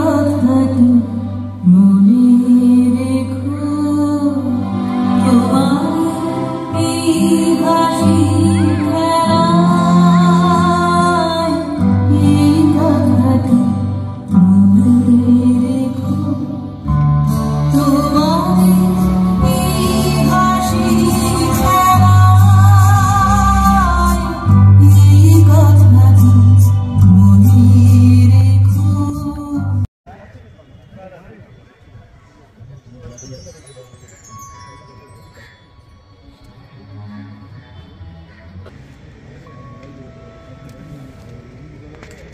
কথাটি মনে রেখো, তোমার এই হাসি খেলায়, এই কথাটি মনে রেখো, তোমার এই হাসি খেলায়, এই কথাটি মনে রেখো।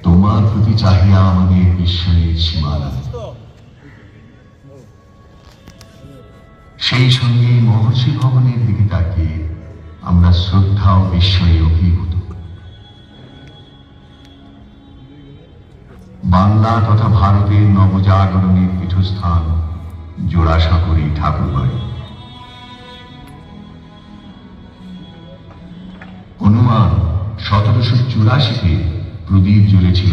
তোমার প্রতি চাহিয়া আমাদের বিস্ময়ের সীমানা, সেই সঙ্গে মহর্ষি ভবনের দিকে তাকিয়ে আমরা শ্রদ্ধা ও বিস্ময়ে অভিভূত। বাংলা তথা ভারতের নবজাগরণের পীঠস্থান জোড়াসাঁকোর ঠাকুরবাড়ি। অনুমান 1784-তে প্রদীপ জ্বলেছিল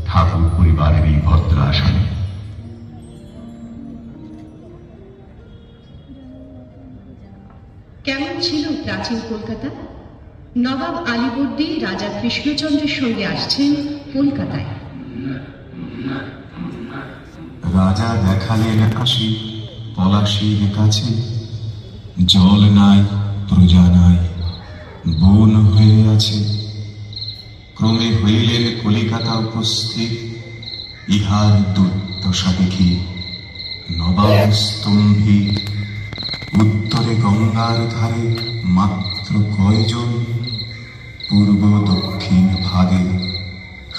ঠাকুর পরিবারের এই ভদ্রাসনে। কেমন ছিল প্রাচীন কলকাতা? নবাব আলীবর্দী রাজা কৃষ্ণচন্দ্রের সঙ্গে আসছেন কলকাতায়। রাজা দেখালেন আসি পলাশীর কাছে, জল নাই প্রজা নাই বন হয়ে আছে। ক্রমে হইলেন কলিকাতা উপস্থিত, ইহার দুর্দশা দেখি নবাব স্তম্ভিত। উত্তরে গঙ্গার ধারে মাত্র কয়জন, পূর্ব দক্ষিণ ভাগে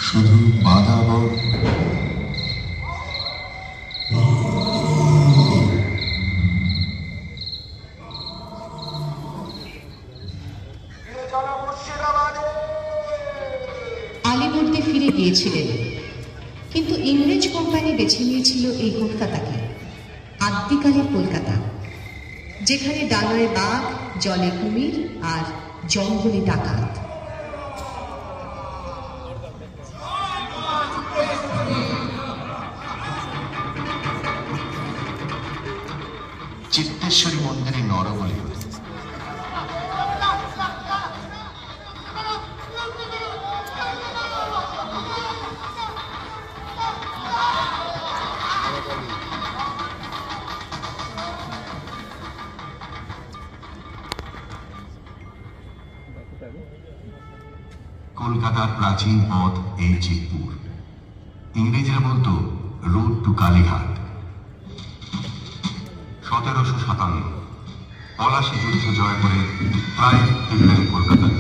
শুধু বাদাবর। আলীবর্দী ফিরে গিয়েছিলেন, কিন্তু ইংরেজ কোম্পানি বেছে নিয়েছিল এই কলকাতাকে, আদ্যিকালের কলকাতা, যেখানে ডাঙায় বাঘ, জলে কুমির আর জঙ্গলে ডাকাত। চিত্তেশ্বরী মন্দিরে নরবলি হতো। কলকাতার প্রাচীন পথ এই চিতপুর। ইংরেজরা বলতো রোড টু কালীঘাট। 1757 পলাশী যুদ্ধ জয় করে প্রায় ফিরলেন কলকাতায়।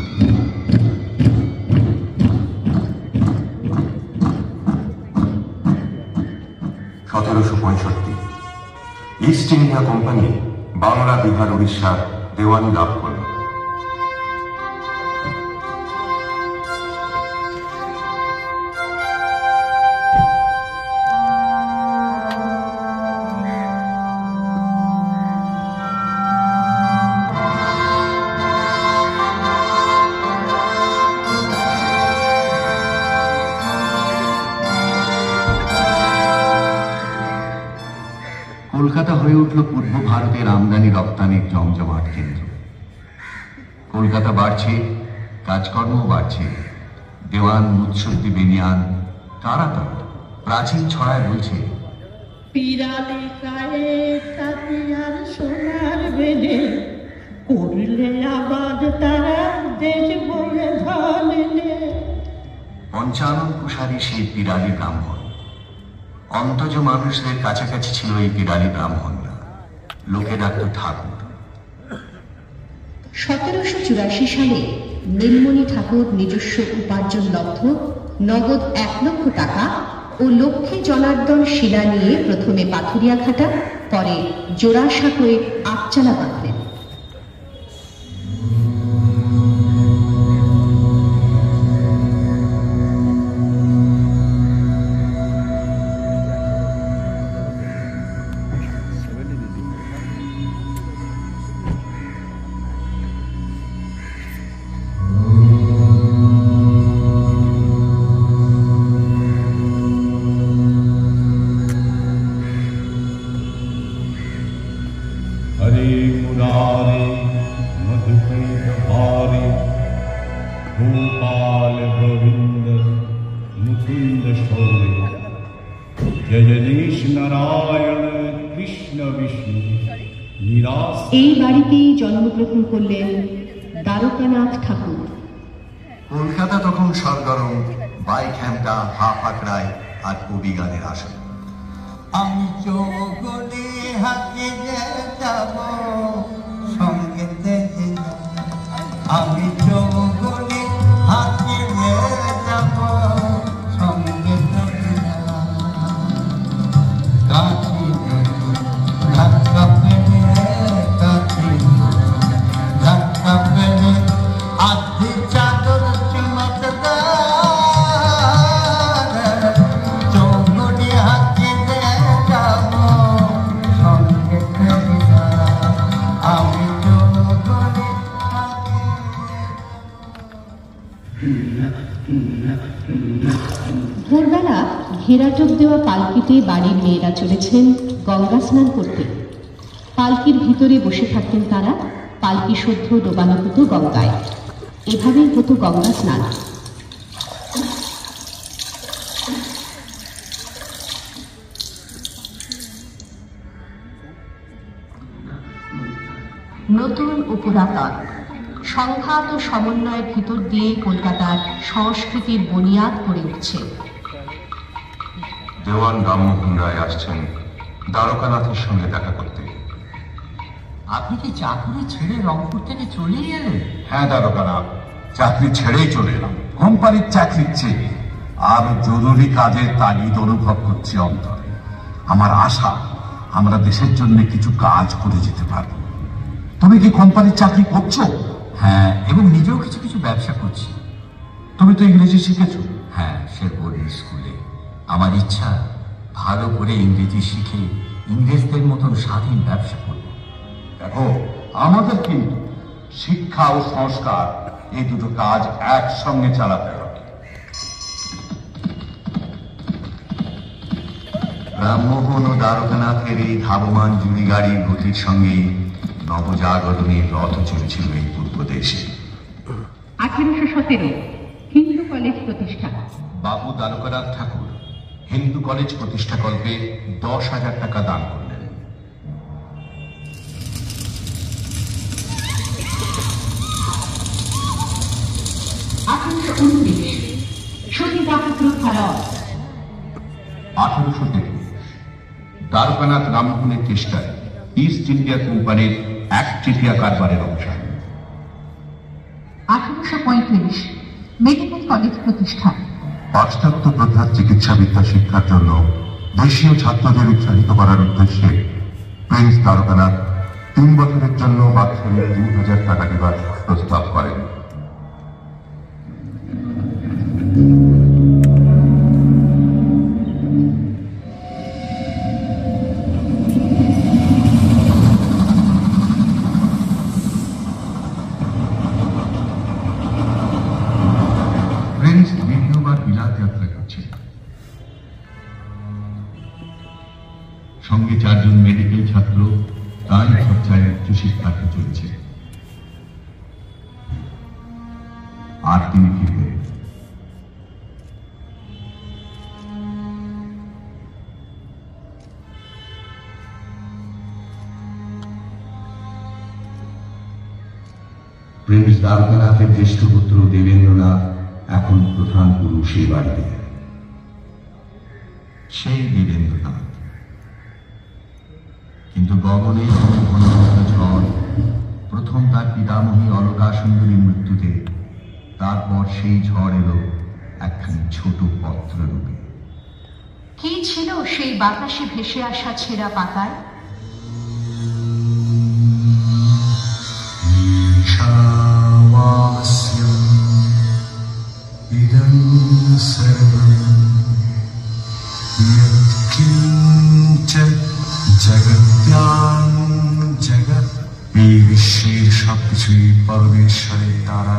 1765 east India company Bangla, Bihar, উড়িষ্যার দেওয়ানি লাভ করে। কলকাতা হয়ে উঠল পূর্ব ভারতের আমদানি রপ্তানির জমজমাট কেন্দ্র। কলকাতা বাড়ছে, কাজকর্ম বাড়ছে। দেওয়ান, মুৎসদ্দি, বেনিয়ান, তারা প্রাচীন ছড়ায় বলছে, পিরালি গায়ে তাতিয়ার সোনার বেনে করলে আবাদ তারা দেশ বলে ধরলে। পঞ্চানন কুশারী সেই পিরালি ব্রাহ্মণ। অন্তজ মানুষদের কাছাকাছি ছিল এই পিরালি ব্রাহ্মণরা। লোকে ডাকত ঠাকুর। 1784 সালে নীলমণি ঠাকুর নিজস্ব উপার্জন লব্ধ নগদ 1 লক্ষ টাকা ও লক্ষ্মী জনার্দন শিলা নিয়ে প্রথমে পাথুরিয়াঘাটা, পরে জোড়াসাঁকোয় আটচালা বাঁধলেন। जगदीश नारायण कृष्ण विष्णु निराश। এই বাড়িতেই জন্মগ্রহণ করলেন দ্বারকানাথ ঠাকুর। কলকাতা তখন সরগরম বাইখ্যামটা, হা পাকড়ায় আর কবি গানের আসন। আমি চৌগলে হাতে যাব সঙ্গেতে, আমি চৌগলে হাতে যাব সঙ্গেতে, কাছে ধাক্কা পেলে কাছে ধাক্কা পেলে আধি চাদর চমকদার, চৌগলে হাতে যাব সঙ্গেতে, আমি চৌগলে ভোরবেলা ঘেরাটোপ দেওয়া পালকিতে বাড়ির মেয়েরা চলেছেন গঙ্গা স্নান করতে। পালকির ভিতরে বসে থাকতেন তারা, পালকি সদ্য ডোবানো হতো গঙ্গায়। এভাবেই হতো গঙ্গা স্নান। নতুন ও পুরাতন সংঘাত ও সমন্বয়ের ভিতর দিয়ে কলকাতার সংস্কৃতির বুনিয়াদ গড়ে উঠছে। দেওয়ান রামমোহন রায় আসছেন দ্বারকানাথের সঙ্গে দেখা করতে। আপনি কি চাকরি ছেড়ে রংপুর থেকে চলে এলেন? হ্যাঁ দ্বারকানাথ, চাকরি ছেড়েই চলে এলাম। কোম্পানির চাকরির চেয়ে আরো জরুরি কাজের তাগিদ অনুভব করছি অন্তরে। আমার আশা আমরা দেশের জন্য কিছু কাজ করে যেতে পারবো। তুমি কি কোম্পানির চাকরি করছো? হ্যাঁ, এবং নিজেও কিছু কিছু ব্যবসা করছি। তুমি তো ইংরেজি শিখেছো? হ্যাঁ, সে বোর্ডিং স্কুলে। আমার ইচ্ছা ভালো করে ইংরেজি শিখে ইংরেজদের মতন স্বাধীন ব্যবসা করব। দেখো, আমাদের কিন্তু শিক্ষা ও সংস্কার এই দুটো কাজ একসঙ্গে চালাতে হবে। রামমোহন ও দ্বারকানাথের এই ধাবমান জুড়ি গাড়ির গতির সঙ্গেই নবজাগরণের রথ চলেছিল এই পূর্ব দেশে। 1817 হিন্দু কলেজ প্রতিষ্ঠা। বাবু দ্বারকানাথ ঠাকুর হিন্দু কলেজ প্রতিষ্ঠাকল্পে 10,000 টাকা দান করলেন। দ্বারকানাথ রামমোহনের চেষ্টায় ইস্ট ইন্ডিয়া কোম্পানির একচেটিয়া কারবারের অবসান। 1835 মেডিকেল কলেজ প্রতিষ্ঠা। পাশ্চাত্য প্রথার চিকিৎসাবিদ্যা শিক্ষার জন্য দেশীয় ছাত্রদের উৎসাহিত করার উদ্দেশ্যে প্রিন্স দ্বারকানাথ 3 বছরের জন্য বাৎসরিক 2,000 টাকা দেবার প্রস্তাব করেন। প্রিন্স দ্বিতীয়বার বিলাত যাত্রা করছেন। সঙ্গে 4 জন মেডিকেল ছাত্র তারই খরচায় উচ্চশিক্ষার্থী চলেছে। আর তিনি ফিরবেন। প্রিন্স দ্বারকানাথের জ্যেষ্ঠ পুত্র দেবেন্দ্রনাথ এখন প্রধান পুরুষ এই বাড়িতে। সেই দেবেন্দ্রনাথ কিন্তু গগনে ঘন ঝড়, প্রথম তার পিতামহী অলকা সুন্দরীর মৃত্যুতে, তারপর সেই ঝড় এলো একখানি ছোট পত্র রূপে। কি ছিল সেই বাতাসে ভেসে আসা ছেঁড়া পাতায়? ইদং সর্বং যৎকিঞ্চ জগত্যাং জগৎ। এই বিশ্বের সবকিছুই পরমেশ্বরের দ্বারা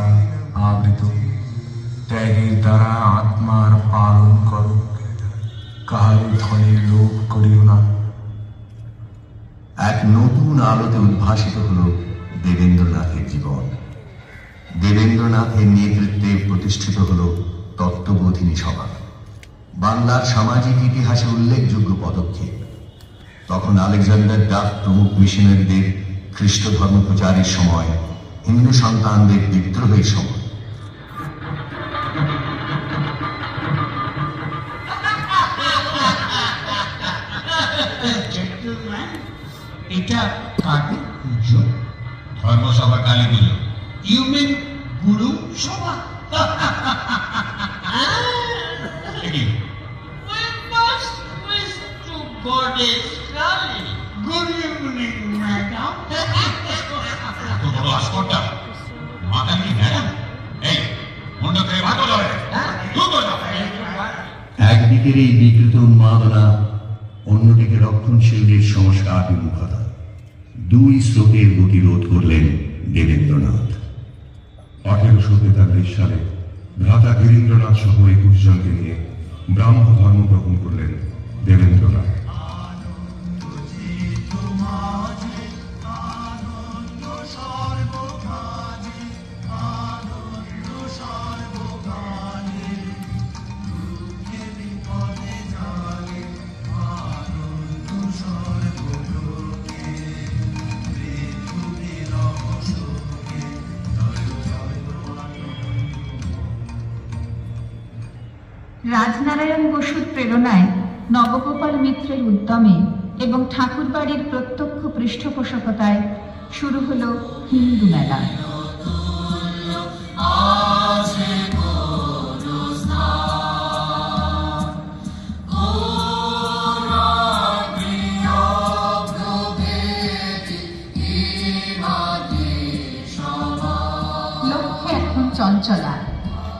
আবৃত। ত্যাগের দ্বারা আত্মার পালন করো, কাহারও ধনে লোভ করিও না। এক নতুন আলোতে উদ্ভাসিত হল দেবেন্দ্রনাথের জীবন। দেবেন্দ্রনাথের নেতৃত্বে প্রতিষ্ঠিত হল তত্ত্ববোধিনী সভা। বাংলার সামাজিক ইতিহাসে উল্লেখযোগ্য পদক্ষেপ। তখন আলেকজান্ডার ডাফ প্রমুখ মিশনারিদের খ্রিস্ট ধর্ম প্রচারের সময়, হিন্দু সন্তানদের বিদ্রোহের সময়। এটা কালী পুজো? ধর্মসভা কালী পুজো। ইউ মিন গুরু সভা? We must wish to Goddess Kali. Good evening, madam. বড় আস্পর্ধা, মাথা কি ম্যাডাম? এই মুন্ডা থেকে ভাগো যাবে। একদিকের এই বিকৃত উন্মাদনা, অন্যদিকে রক্ষণশীলদের সংস্কার বিমুখতা, দুই স্রোতের গতিরোধ করলেন দেবেন্দ্রনাথ। 1843 সালে ভ্রাতা গিরীন্দ্রনাথ সহ 21 জনকে নিয়ে ব্রাহ্ম ধর্ম গ্রহণ করলেন দেবেন্দ্রনাথ। রাজনারায়ণ বসুর প্রেরণায়, নবগোপাল মিত্রের উদ্যমে এবং ঠাকুরবাড়ির প্রত্যক্ষ পৃষ্ঠপোষকতায় শুরু হলো হিন্দু মেলা। লক্ষ্যে এখন চঞ্চলা,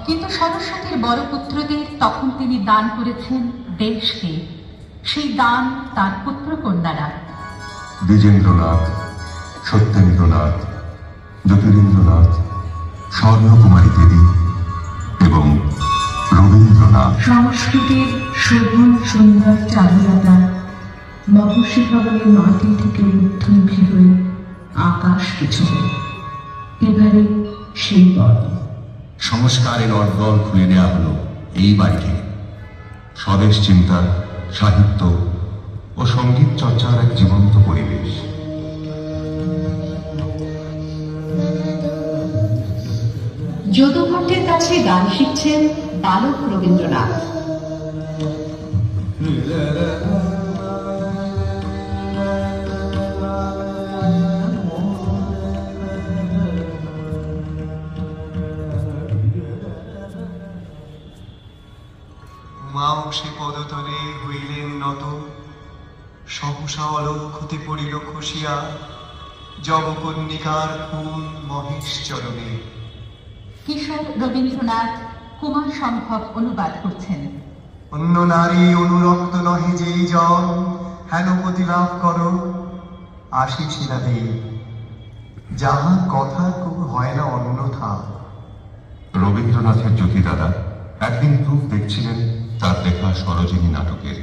কিন্তু সরস্বতীর বড় পুত্রদের তখন তিনি দান করেছেন দেশকে। সেই দান তার পুত্র কন্যারা দ্বিজেন্দ্রনাথ, সত্যেন্দ্রনাথ, জ্যোতিরিন্দ্রনাথ, স্বর্ণকুমারী দেবী এবং রবীন্দ্রনাথ। সংস্কৃতির শোভন সুন্দর চারুলতা মহর্ষি ভবনের মাটি থেকে ঊর্ধ্বমুখী হয়ে আকাশকে ছোঁয়ে। এবারে সেই পর্ব। সংস্কারের অর্গল খুলে দেওয়া হলো এই বাড়ি থেকে। স্বদেশ চিন্তা, সাহিত্য ও সঙ্গীত চর্চার এক জীবন্ত পরিবেশ। যদুভট্টের কাছে গান শিখছেন বালক রবীন্দ্রনাথ। সে পদতলে হইলেন নত, সহসা অলক্ষতে পড়িল খসিয়া জবকন্যিকার খুন মহেশ চরণে। কিশোর রবীন্দ্রনাথ কুমার সম্ভব অনুবাদ করছেন। অন্য নারী অনুরক্ত নহে যেই জন, হেন প্রতিলাভ করো আসিছিলা দেই, যাহা কথা খুব হয় না অন্যথা। রবীন্দ্রনাথের জ্যোতিদাদা একদিন প্রুফ দেখছিলেন তার লেখা সরোজিনী নাটকের।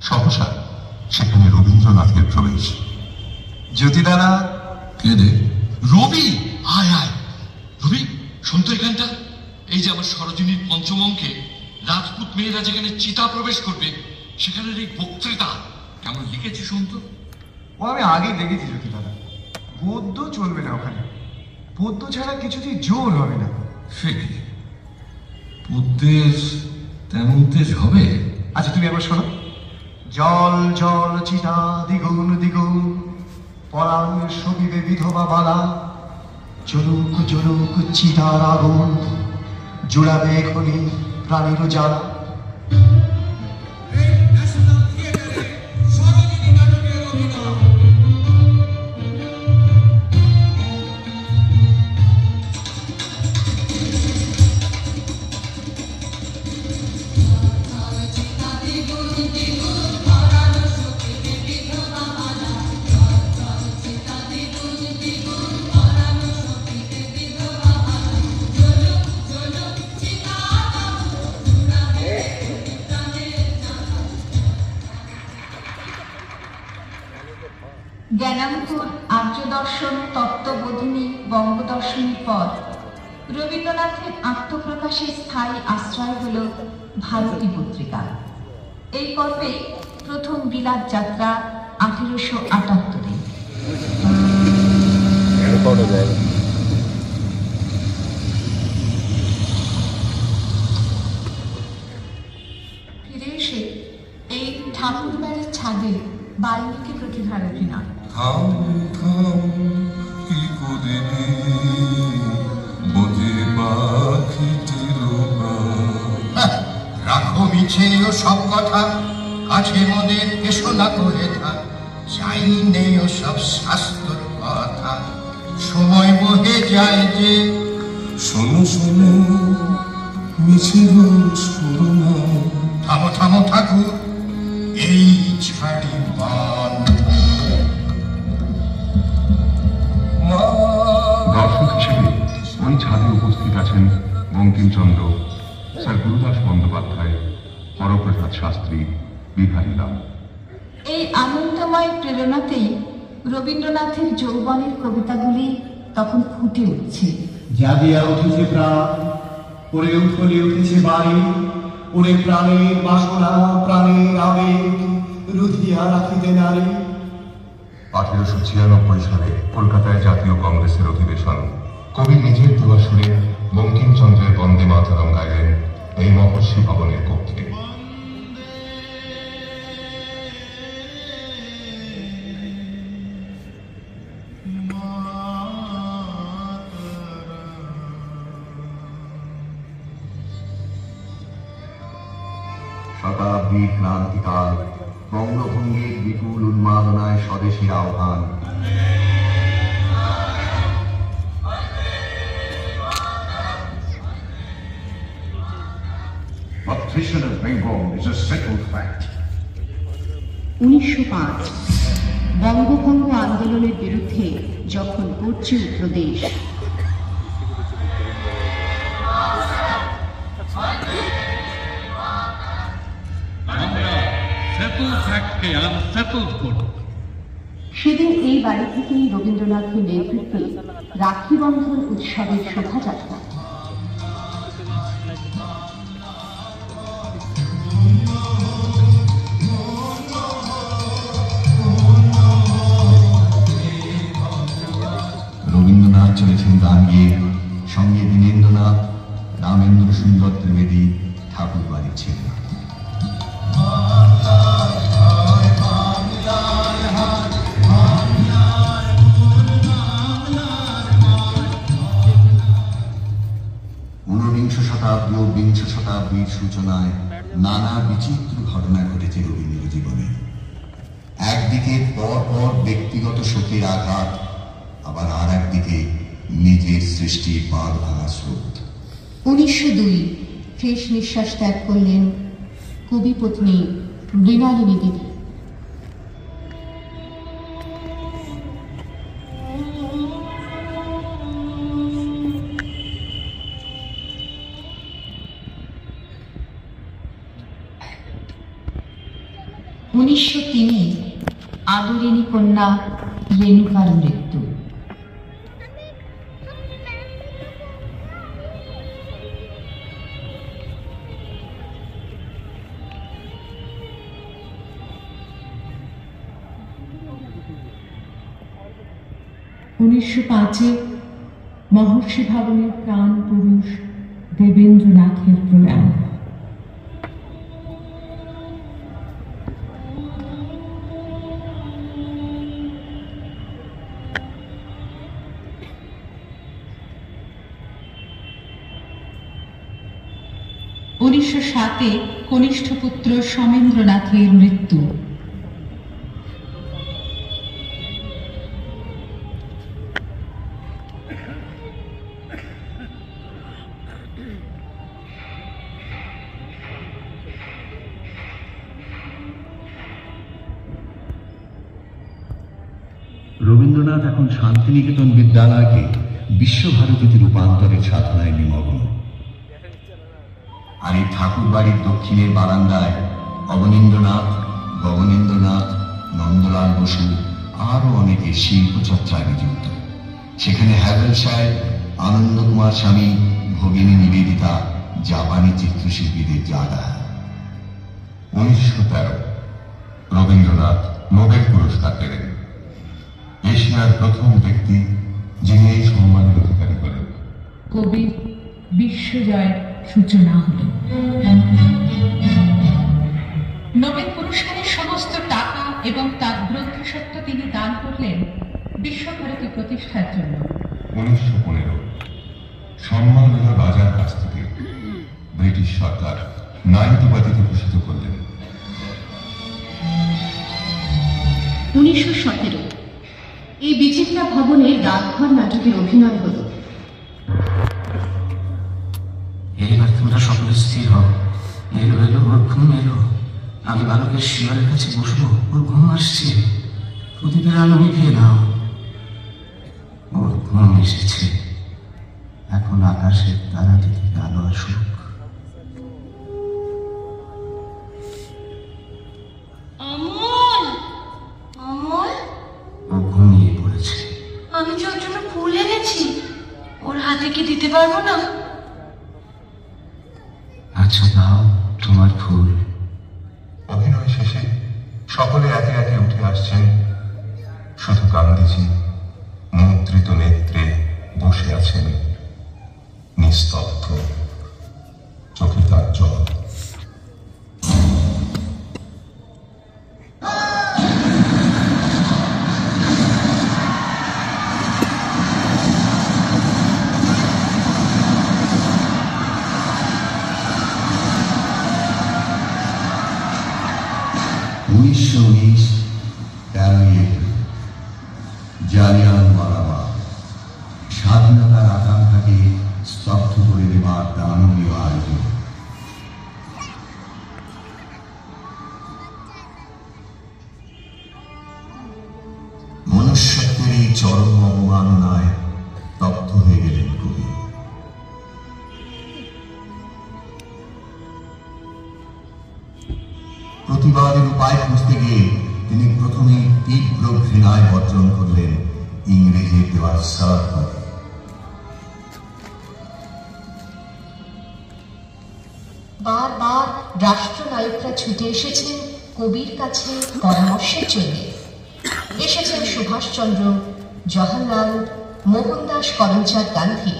সহসা সেখানে রবীন্দ্রনাথের প্রবেশ। জ্যোতিদাদা। কে রে? রবি, আয় আয়। রবি, শুন তো এখানটা। এই যে আমার সরোজিনীর পঞ্চম অঙ্কে রাজপুত মেয়েরা যেখানে চিতা প্রবেশ করবে, সেখানের এই বক্তৃতা কেমন লিখেছি শুন তো। ও আমি আগেই দেখেছি জ্যোতিদাদা। পদ্য চলবে না ওখানে, পদ্য ছাড়া কিছুতেই জোর হবে না। সে কি পদ্যের তেমন তেজ হবে? আচ্ছা তুমি একবার শোনো। জল জল চিতা দ্বিগুণ দ্বিগুণ, পরাণ সবিবে বিধবা বালা, জলুক জলুক চিতার আগুন, জুড়াবে এখনি প্রাণীর জ্বালা। জ্ঞানাঙ্কুর আর্যদর্শন তত্ত্ববোধিনী বঙ্গদর্শনীর পর রবীন্দ্রনাথের আত্মপ্রকাশের স্থায়ী আশ্রয় হল ভারতী পত্রিকা। এই পর্বে প্রথম বিলাত যাত্রা 1878-এ। ফিরে এসে এই ঠাকুর বাড়ির ছাদে বাল্মীকি প্রতিভার অভিনয়। রাখো মিছে ও সব কথা, কাছে মোদের এসো না করে থাক, চাই নেই ও সব শাস্ত্র কথা, সময় বহে যায় যে। শোনো শোনো মিছে থামো থামো ঠাকুর এই ছাড়ি বান। দর্শক হিসেবে ওই ছাদে উপস্থিত আছেন বঙ্কিমচন্দ্র, স্যার গুরুদাস বন্দ্যোপাধ্যায়, হরপ্রসাদ শাস্ত্রী, বিহারীলাল। এই আনন্দময় প্রেরণাতেই রবীন্দ্রনাথের যৌবনের কবিতাগুলি তখন ফুটে উঠছে। জাগিয়া উঠেছে প্রাণ, পড়ে উঠলে উঠেছে বাড়ি, ওরে প্রাণের বাসনা প্রাণের আবেগ রুধিয়া রাখিতে নারী। 1896 সালে কলকাতায় জাতীয় কংগ্রেসের অধিবেশন। কবি নিজের দেওয়া সুরে বঙ্কিমচন্দ্রের বন্দে মাতরম গাইলেন এই মহর্ষি ভবনের কক্ষে। শতাব্দীর ক্রান্তিকাল, বঙ্গভঙ্গের বিপুল উন্মাদনায় স্বদেশীর আহ্বান। Partition of Bengal is a settled fact. 1905 বঙ্গভঙ্গ আন্দোলনের বিরুদ্ধে যখন গর্জে উঠল দেশ, সেদিন এই বাড়ি থেকেই রবীন্দ্রনাথের নেতৃত্বে রাখি বন্ধন উৎসবের শোভাযাত্রা। রবীন্দ্রনাথ চলেছেন গান গেয়ে, সঙ্গে দীনেন্দ্রনাথ, রামেন্দ্র সুন্দর ত্রিবেদী, ঠাকুর বাড়ির ছেলে। ঊনবিংশ শতাব্দী ও বিংশ শতাব্দীর সূচনায় নানা বিচিত্র ঘটনা ঘটেছে রবীন্দ্র জীবনে। একদিকে পর পর ব্যক্তিগত শোকের আঘাত, আবার আর একদিকে নিজের সৃষ্টির বাঁধ ভাঙা স্রোত। 1902 শেষ নিঃশ্বাস ত্যাগ করলেন কবি পত্নী মৃণালিনী দেবী। উনিশশো আদরিনী কন্যা রেণুকার মৃত্যু। উনিশশো 5 মহর্ষি ভবনের প্রাণ পুরুষ দেবেন্দ্রনাথের প্রয়াণ। উনিশশো 7 কনিষ্ঠ পুত্র সমেন্দ্রনাথের মৃত্যু। রবীন্দ্রনাথ এখন শান্তিনিকেতন বিদ্যালয়কে বিশ্বভারতীতে রূপান্তরের সাধনায় নিমগ্ন। আর এই ঠাকুর বাড়ির দক্ষিণের বারান্দায় অবনীন্দ্রনাথ, গগনেন্দ্রনাথ, নন্দলাল বসু আরো অনেকে শিল্পচর্চায় নিযুক্ত। সেখানে হ্যাভেল সাহেব, আনন্দ কুমার স্বামী, ভগিনী নিবেদিতা, জাপানি চিত্রশিল্পীদের জাদা। 1913 রবীন্দ্রনাথ নোবেল পুরস্কার পেলেন। এশিয়ার প্রথম ব্যক্তি যিনি এই সম্মানের অধিকারী হলেন। কবির বিশ্বজয়ের সূচনা হল। নোবেল পুরস্কারের সমস্ত টাকা এবং তার গ্রন্থস্বত্ব তিনি দান করলেন বিশ্বভারতী প্রতিষ্ঠার জন্য। 1915 সম্মাননা রাজার কাছ থেকে ব্রিটিশ সরকার নাইট উপাধিতে ভূষিত করলেন। 1917 এই বিচিত্রা ভবনে ডাকঘর নাটকের অভিনয় হল। এইবার তোমরা সকলে স্থির হও। এলো এলো ওর ঘুম এলো। আমি বালকের শিয়রের কাছে বসবো, ওর ঘুম আসছে। প্রদীপের আলো নিভিয়ে নাও। ওর ঘুম এসেছে। এখন আকাশের তারাটি থেকে আলো আসুক। অমল, অমল, ও ঘুমিয়ে পড়েছে। আমি যে ওর জন্য ফুল এনেছি, ওর হাতে কি দিতে পারবো না? আচ্ছা দাও তোমার ফুল। অভিনয় শেষে সকলে একে একে উঠে আসছেন। শুধু গান্ধীজি মুদ্রিত নেত্রে বসে আছেন, নিস্তব্ধ, চোখে তার জল। জালিয়ানওয়ালাবাগ স্বাধীনতার আকাঙ্ক্ষাকে স্তব্ধ করে দেবার দানবীয় আয়োজন। মনুষ্যত্বের এই চরম অবমাননায় তপ্ত হয়ে গেলেন কবি। প্রতিবাদের উপায় খুঁজতে গিয়ে তিনি প্রথমে তীব্র ঘৃণায় বর্জন করলেন ইংরেজের দেওয়া স্যার পদ। বারবার রাষ্ট্রনায়করা ছুটে এসেছেন কবির কাছে পরামর্শের জন্য। এসেছেন সুভাষচন্দ্র, জওহরলাল, মোহনদাস করমচাঁদ গান্ধী,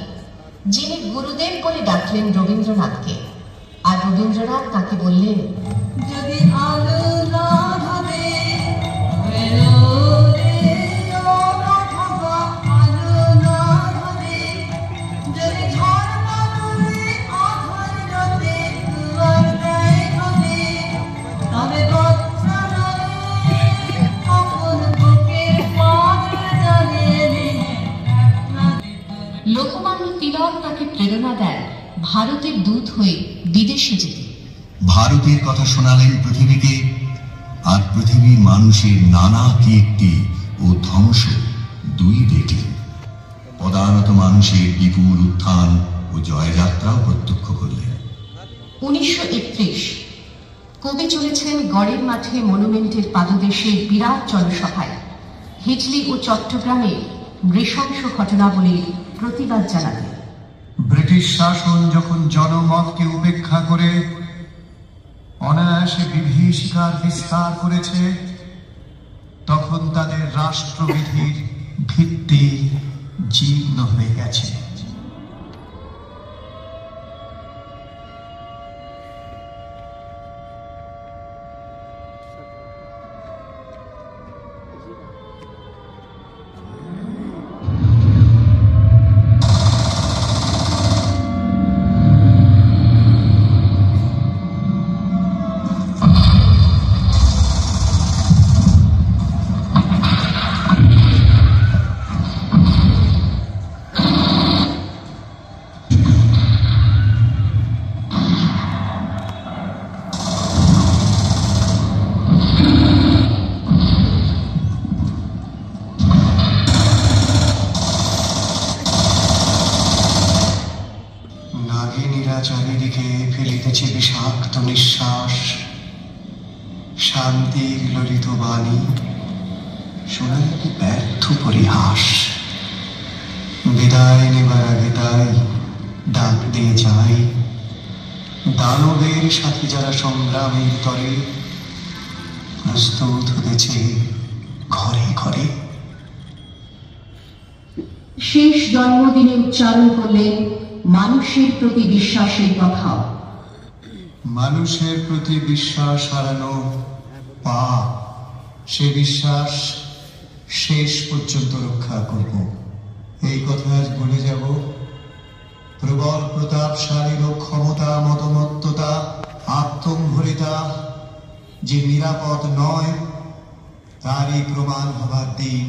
যিনি গুরুদেব বলে ডাকলেন রবীন্দ্রনাথকে। আর রবীন্দ্রনাথ তাকে বললেন, যদি আলো না হবে, লোকমান্য তিলক তাকে প্রেরণা দেন ভারতের দূত হয়ে বিদেশে যেতে। ভারতের কথা শোনালেন পৃথিবীকে, আর পৃথিবীর মানুষের নানা কীর্তি ও ধ্বংস দুই দেখলেন। পদানত মানুষের বিপুল উত্থান ও জয়যাত্রাও প্রত্যক্ষ করলেন। 1931 কবি চলেছেন গড়ের মাঠে মনুমেন্টের পাদদেশে বিরাট জনসভায় হিজলি ও চট্টগ্রামে নৃশংস ঘটনাবলীর প্রতিবাদ জানাতে। ব্রিটিশ শাসন যখন জনমতকে উপেক্ষা করে অনায়াসে বিভীষিকার বিস্তার করেছে, তখন তাদের রাষ্ট্রবিধির ভিত্তি জীর্ণ হয়ে গেছে। চারিদিকে ফেলিতেছে বিষাক্ত নিঃশ্বাস, শান্তির ললিত বাণী শোনায় কি ব্যর্থ পরিহাস। বিদায় নেবার আগে তাই ডাক দিয়ে যাই, দানবের সাথে যারা সংগ্রামের তরে প্রস্তুত হতেছে ঘরে ঘরে। শেষ জন্মদিনে উচ্চারণ করলেন মানুষের প্রতি বিশ্বাসের কথা। মানুষের প্রতি বিশ্বাস হারানো পাপ, সে বিশ্বাস শেষ পর্যন্ত রক্ষা করব, এই কথা আজ বলে যাব। প্রবল প্রতাপশালীর ক্ষমতা, মদমত্ততা, আত্মম্ভরিতা যে নিরাপদ নয়, তারই প্রমাণ হবার দিন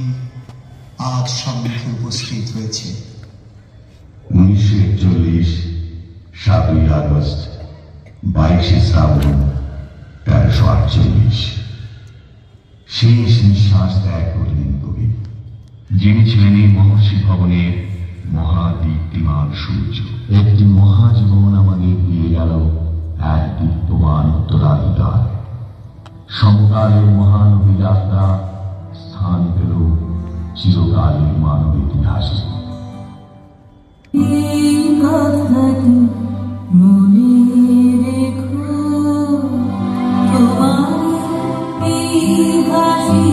আজ সম্মুখে উপস্থিত হয়েছে। 1941 7ই আগস্ট 22শে শ্রাবণ 1348। শেষ নিঃশ্বাস ত্যাগ করলেন কবি, যিনি ছিলেন এই মহর্ষি ভবনের মহাদীপ্তিমান সূর্য। একটি মহাজীবন আমাদের দিয়ে গেল এক দীপ্তমান উত্তরাধিকার। সমকালের মহানবী যাত্রা স্থান পেল চিরকালের মানব ইতিহাসে। মনে রেখো তোমার এই হাসি